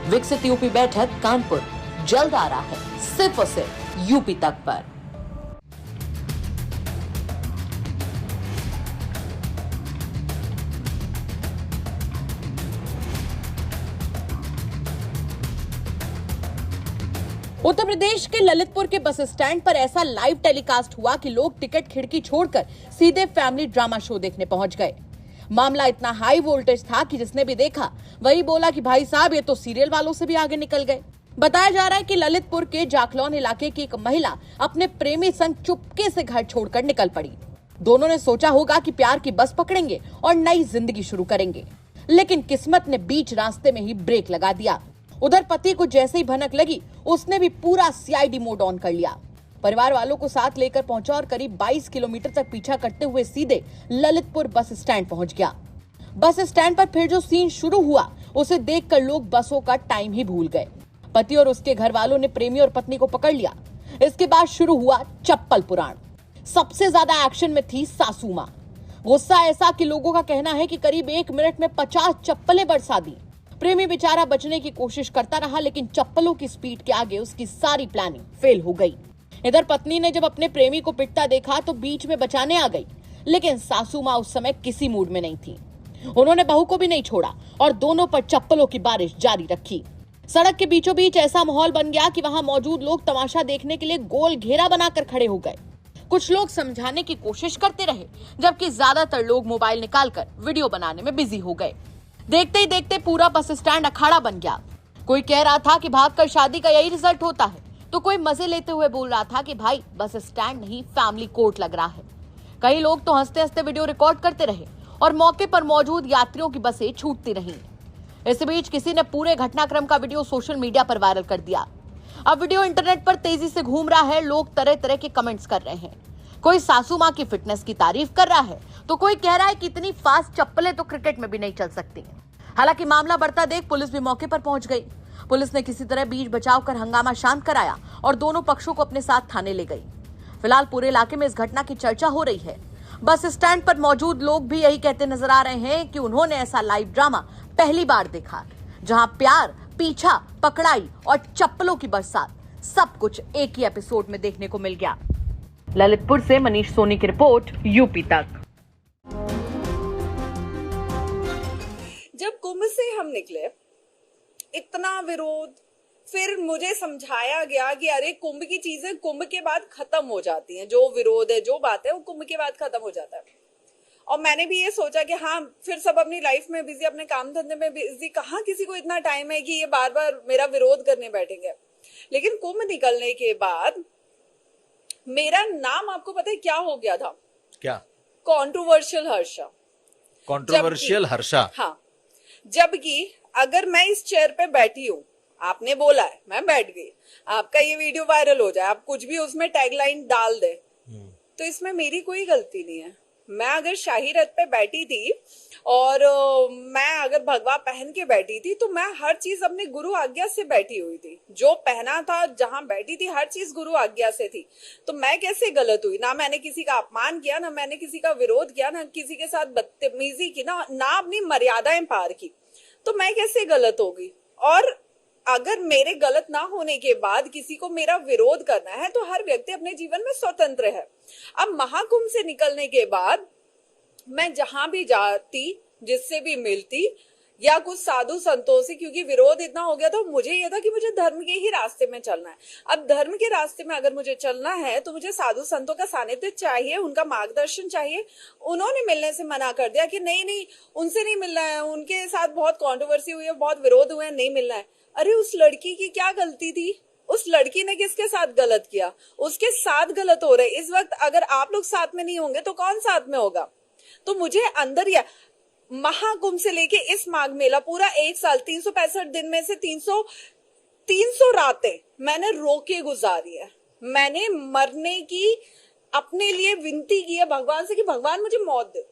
विकसित यूपी बैठक कानपुर जल्द आ रहा है सिर्फ और सिर्फ यूपी तक पर। उत्तर प्रदेश के ललितपुर के बस स्टैंड पर ऐसा लाइव टेलीकास्ट हुआ कि लोग टिकट खिड़की छोड़कर सीधे फैमिली ड्रामा शो देखने पहुंच गए। मामला इतना हाई वोल्टेज था कि जिसने भी देखा वही बोला कि भाई साहब ये तो सीरियल वालों से भी आगे निकल गए। बताया जा रहा है कि ललितपुर के जाखलौन इलाके की एक महिला अपने प्रेमी संग चुपके से घर छोड़कर निकल पड़ी। दोनों ने सोचा होगा कि प्यार की बस पकड़ेंगे और नई जिंदगी शुरू करेंगे, लेकिन किस्मत ने बीच रास्ते में ही ब्रेक लगा दिया। उधर पति को जैसे ही भनक लगी उसने भी पूरा सीआईडी मोड ऑन कर लिया। परिवार वालों को साथ लेकर पहुंचा और करीब 22 किलोमीटर तक पीछा करते हुए सीधे ललितपुर बस स्टैंड पहुंच गया। बस स्टैंड पर फिर जो सीन शुरू हुआ उसे देखकर लोग बसों का टाइम ही भूल गए। पति और उसके घर वालों ने प्रेमी और पत्नी को पकड़ लिया। इसके बाद शुरू हुआ चप्पल पुराण। सबसे ज्यादा एक्शन में थी सासू मां। गुस्सा ऐसा कि लोगों का कहना है कि करीब 1 मिनट में 50 चप्पलें बरसा दी। प्रेमी बेचारा बचने की कोशिश करता रहा, लेकिन चप्पलों की स्पीड के आगे उसकी सारी प्लानिंग फेल हो गई। इधर पत्नी ने जब अपने प्रेमी को पिटता देखा तो बीच में बचाने आ गई, लेकिन सासू मां उस समय किसी मूड में नहीं थी। उन्होंने बहू को भी नहीं छोड़ा और दोनों पर चप्पलों की बारिश जारी रखी। सड़क के बीचों बीच ऐसा माहौल बन गया कि वहां मौजूद लोग तमाशा देखने के लिए गोल घेरा बनाकर खड़े हो गए। कुछ लोग समझाने की कोशिश करते रहे, जबकि ज्यादातर लोग मोबाइल निकालकर वीडियो बनाने में बिजी हो गए। देखते ही देखते पूरा बस स्टैंड अखाड़ा बन गया। कोई कह रहा था कि भागकर शादी का यही रिजल्ट होता है, तो कोई मजे लेते हुए बोल रहा था कि भाई बस स्टैंड नहीं फैमिली कोर्ट लग रहा है। कई लोग तो हंसते हंसते वीडियो रिकॉर्ड करते रहे और मौके पर मौजूद यात्रियों की बसें छूटती रहीं। इस बीच किसी ने पूरे घटनाक्रम का वीडियो सोशल मीडिया पर वायरल कर दिया। अब वीडियो इंटरनेट पर तेजी से घूम रहा है। लोग तरह तरह के कमेंट्स कर रहे हैं। कोई सासू मां की फिटनेस की तारीफ कर रहा है, तो कोई कह रहा है कि इतनी फास्ट चप्पलें तो क्रिकेट में भी नहीं चल सकती। हालांकि मामला बढ़ता देख पुलिस भी मौके पर पहुंच गई। पुलिस ने किसी तरह बीच बचाव कर हंगामा शांत कराया और दोनों पक्षों को अपने साथ थाने ले गई। फिलहाल पूरे इलाके में इस घटना की चर्चा हो रही है। बस स्टैंड पर मौजूद लोग भी यही कहते नजर आ रहे हैं कि उन्होंने ऐसा लाइव ड्रामा पहली बार देखा, जहां प्यार, पीछा, पकड़ाई और चप्पलों की बरसात सब कुछ एक ही एपिसोड में देखने को मिल गया। ललितपुर से मनीष सोनी की रिपोर्ट, यूपी तक। जब कुंभ से हम निकले, इतना विरोध, फिर मुझे समझाया गया कि अरे कुंभ की चीजें कुंभ के बाद खत्म हो जाती हैं, जो विरोध है, जो बात है वो कुंभ के बाद खत्म हो जाता है। और मैंने भी ये सोचा कि हाँ, फिर सब अपनी लाइफ में बिजी, अपने काम धंधे में बिजी, कहाँ किसी को इतना टाइम है कि ये बार बार मेरा विरोध करने बैठेंगे। लेकिन कुंभ निकलने के बाद मेरा नाम, आपको पता है क्या हो गया था? क्या? कंट्रोवर्शियल हर्षा। कंट्रोवर्शियल हर्षा? हाँ, जबकि अगर मैं इस चेयर पे बैठी हूँ, आपने बोला है, मैं बैठ गई, आपका ये वीडियो वायरल हो जाए, आप कुछ भी उसमें टैगलाइन डाल दे, तो इसमें मेरी कोई गलती नहीं है। मैं अगर शाही रथ पे बैठी थी और मैं अगर भगवा पहन के बैठी थी, तो मैं हर चीज अपने गुरु आज्ञा से बैठी हुई थी। जो पहना था, जहां बैठी थी, हर चीज गुरु आज्ञा से थी। तो मैं कैसे गलत हुई? ना मैंने किसी का अपमान किया, ना मैंने किसी का विरोध किया, ना किसी के साथ बदतमीजी की, ना अपनी मर्यादाएं पार की। तो मैं कैसे गलत होगी? और अगर मेरे गलत ना होने के बाद किसी को मेरा विरोध करना है, तो हर व्यक्ति अपने जीवन में स्वतंत्र है। अब महाकुंभ से निकलने के बाद मैं जहां भी जाती, जिससे भी मिलती, या कुछ साधु संतों से, क्योंकि विरोध इतना हो गया था, मुझे यह था कि मुझे धर्म के ही रास्ते में चलना है। अब धर्म के रास्ते में अगर मुझे चलना है तो मुझे साधु संतों का सानिध्य चाहिए, उनका मार्गदर्शन चाहिए। उन्होंने मिलने से मना कर दिया कि नहीं, उनसे नहीं मिलना है, उनके साथ बहुत कॉन्ट्रोवर्सी हुई है, बहुत विरोध हुए हैं, नहीं मिलना है। अरे उस लड़की की क्या गलती थी? उस लड़की ने किसके साथ गलत किया? उसके साथ गलत हो रहे। इस वक्त अगर आप लोग साथ में नहीं होंगे तो कौन साथ में होगा? तो मुझे अंदर या महाकुंभ से लेके इस माघ मेला, पूरा 1 साल, 365 दिन में से 300 रातें मैंने रो के गुजारी है। मैंने मरने की अपने लिए विनती की है भगवान से कि भगवान मुझे मौत दे।